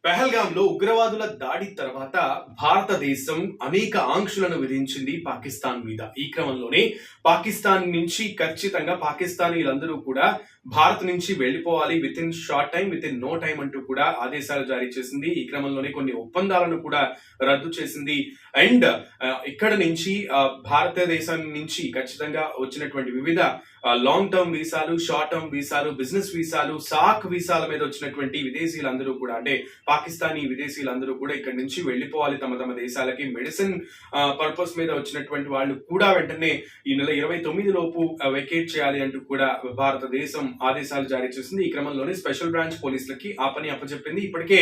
పెహల్గాంలో ఉగ్రవాదుల దాడి తర్వాత భారతదేశం అనేక ఆంక్షలను విధించింది పాకిస్తాన్ మీద. ఈ క్రమంలోనే పాకిస్తాన్ నుంచి ఖచ్చితంగా పాకిస్తానీలందరూ కూడా భారత్ నుంచి వెళ్లిపోవాలి, within short time, within no time అంటూ కూడా ఆదేశాలు జారీ చేసింది. ఈ క్రమంలోనే కొన్ని ఒప్పందాలను కూడా రద్దు చేసింది. అండ్ ఇక్కడ నుంచి భారతదేశం నుంచి ఖచ్చితంగా వచ్చినటువంటి వివిధ లాంగ్ టర్మ్ వీసాలు, షార్ట్ టర్మ్ వీసాలు, బిజినెస్ వీసాలు, సాక్ వీసాల మీద వచ్చినటువంటి విదేశీయులందరూ కూడా, అంటే పాకిస్తానీ విదేశీయులందరూ కూడా ఇక్కడ నుంచి వెళ్లిపోవాలి తమ తమ దేశాలకి. మెడిసిన్ పర్పస్ మీద వచ్చినటువంటి వాళ్ళు కూడా వెంటనే ఈ నెల 29 లోపు వెకేట్ చేయాలి అంటూ కూడా భారతదేశం ఆదేశాలు జారీ చేసింది. ఈ క్రమంలోనే స్పెషల్ బ్రాంచ్ పోలీసులకి ఆ పని అప్పచెప్పింది. ఇప్పటికే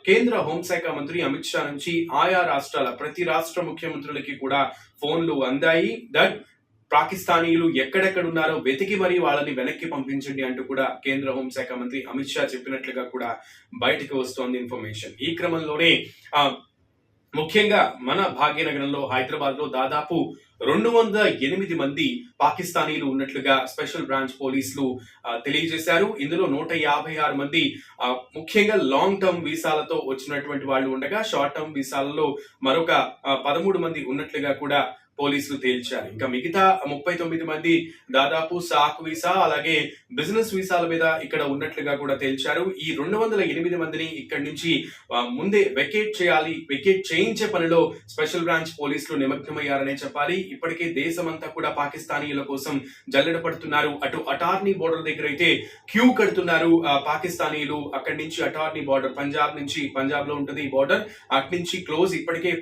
కేంద్ర హోంశాఖ మంత్రి అమిత్ షా నుంచి ఆయా రాష్ట్రాల ప్రతి రాష్ట్ర ముఖ్యమంత్రులకి కూడా ఫోన్లు అందాయి. దట్ పాకిస్తానీయులు ఎక్కడెక్కడ ఉన్నారో వెతికి మరీ వాళ్ళని వెనక్కి పంపించండి అంటూ కూడా కేంద్ర హోంశాఖ మంత్రి అమిత్ షా చెప్పినట్లుగా కూడా బయటకు వస్తోంది ఇన్ఫర్మేషన్. ఈ క్రమంలోనే ముఖ్యంగా మన భాగ్యనగరంలో, హైదరాబాద్ లో దాదాపు 208 మంది పాకిస్తానీలు ఉన్నట్లుగా స్పెషల్ బ్రాంచ్ పోలీసులు తెలియజేశారు. ఇందులో 156 మంది ముఖ్యంగా లాంగ్ టర్మ్ వీసాలతో వచ్చినటువంటి వాళ్ళు ఉండగా, షార్ట్ టర్మ్ వీసాలలో మరొక 13 మంది ఉన్నట్లుగా కూడా పోలీసులు తేల్చారు. ఇంకా మిగతా 39 మంది దాదాపు సాక్ వీసా అలాగే బిజినెస్ వీసాల మీద ఇక్కడ ఉన్నట్లుగా కూడా తేల్చారు. ఈ 208 మందిని ఇక్కడి నుంచి ముందే వెకేట్ చేయించే పనిలో స్పెషల్ బ్రాంచ్ పోలీసులు నిమగ్నమయ్యారనే చెప్పాలి. ఇప్పటికే దేశమంతా కూడా పాకిస్తానీయుల కోసం జల్లెడ పడుతున్నారు. అటు అటార్నీ బోర్డర్ దగ్గర అయితే క్యూ కడుతున్నారు పాకిస్తానీయులు. అక్కడి నుంచి అటార్నీ బోర్డర్, పంజాబ్ లో ఉంటుంది ఈ బోర్డర్, అటు నుంచి క్లోజ్. ఇప్పటికే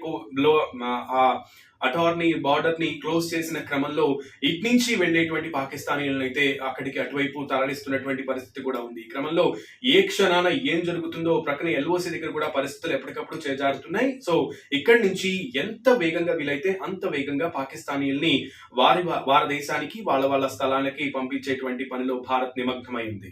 అటార్నీ బార్డర్ ని క్లోజ్ చేసిన క్రమంలో ఇటు నుంచి వెళ్లేటువంటి పాకిస్తానీలను అయితే అక్కడికి అటువైపు తరలిస్తున్నటువంటి పరిస్థితి కూడా ఉంది. ఈ క్రమంలో ఏ క్షణాన ఏం జరుగుతుందో ప్రక్కన ఎల్ఓసి దగ్గర కూడా పరిస్థితులు ఎప్పటికప్పుడు చేజారుతున్నాయి. సో ఇక్కడి నుంచి ఎంత వేగంగా వీలైతే అంత వేగంగా పాకిస్తానీయుల్ని వారి దేశానికి, వాళ్ళ స్థలానికి పంపించేటువంటి పనిలో భారత్ నిమగ్నమైంది.